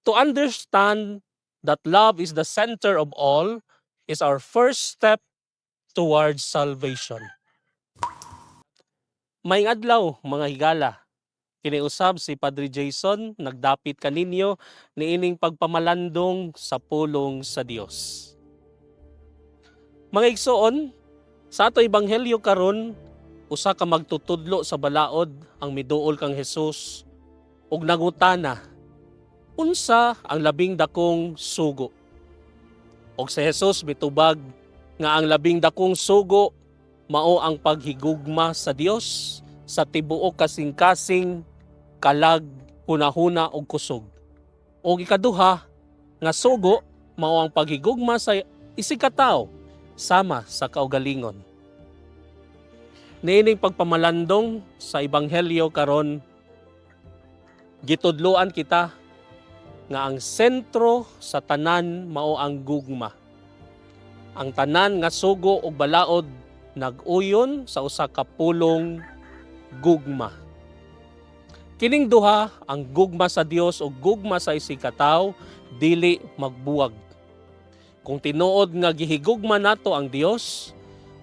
To understand that love is the center of all is our first step towards salvation. May adlaw, mga higala. Kiniusab si Padre Jason, nagdapit kaninyo niining pagpamalandong sa pulong sa Dios. Mga igsoon, sa ato ebanghelyo karon, usa ka magtutudlo sa balaod ang miduol kang Hesus ug nangutana, unsa ang labing dakong sugo? Og si Hesus mitubag nga ang labing dakong sugo mao ang paghigugma sa Dios sa tibuok kasing-kasing, kalag, hunahuna ug kusog. O ikaduha nga sugo mao ang paghigugma sa isikatawo sama sa kaugalingon. Niining pagpamalandong sa ebanghelyo karon, gitudloan kita nga ang sentro sa tanan mao ang gugma. Ang tanan nga sugo ug balaod nag-uyon sa usa ka pulong gugma. Kining duha, ang gugma sa Dios ug gugma sa isikatawo, dili magbuwag. Kung tinuod nga gihigugma nato ang Dios,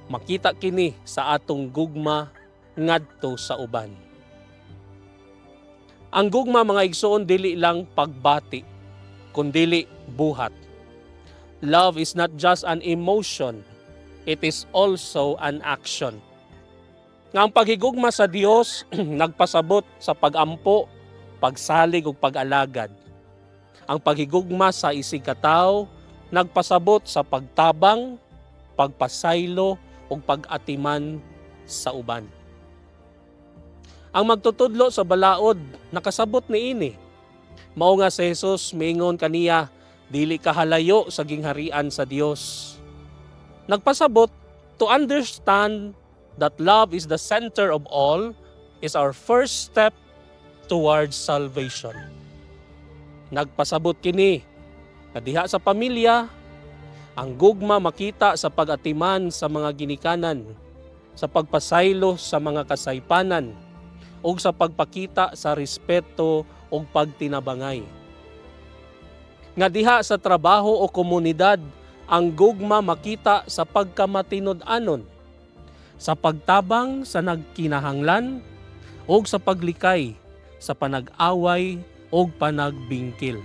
makita kini sa atong gugma ngadto sa uban. Ang gugma, mga igsoon, dili lang pagbati, kundi buhat. Love is not just an emotion, it is also an action. Nga ang paghigugma sa Dios nagpasabot sa pagampo, pagsalig ug pag-alagad. Ang paghigugma sa isikatawo nagpasabot sa pagtabang, pagpasaylo ug pag-atiman sa uban. Ang magtutudlo sa balaod nakasabot niini. Mao nga si Jesus miingon kaniya, dili kahalayo sa gingharian sa Dios. Nagpasabot, to understand that love is the center of all is our first step towards salvation. Nagpasabot kini na diha sa pamilya, ang gugma makita sa pag-atiman sa mga ginikanan, sa pagpasaylo sa mga kasaypanan, o sa pagpakita sa respeto o pagtinabangay. Nga diha sa trabaho o komunidad, ang gugma makita sa pagkamatinud-anon, sa pagtabang sa nagkinahanglan, o sa paglikay, sa panag-away o panagbingkil.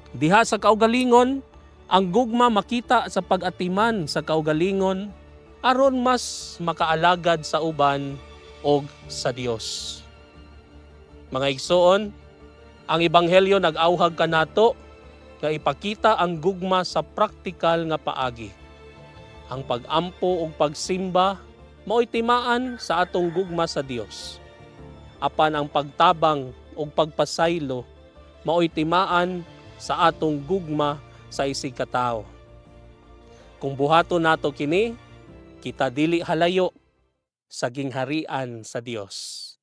Diha sa kaugalingon, ang gugma makita sa pag-atiman sa kaugalingon aron mas makaalagad sa uban o sa Dios. Mga igsoon, ang ebanghelyo nag-auhag kanato nga ipakita ang gugma sa praktikal nga paagi. Ang pag-ampo ug pagsimba mao'y timaan sa atong gugma sa Dios. Apan ang pagtabang ug pagpasaylo mao'y timaan sa atong gugma sa isikatawo. Kung buhaton nato kini, kita dili halayo sa gingharian sa Dios.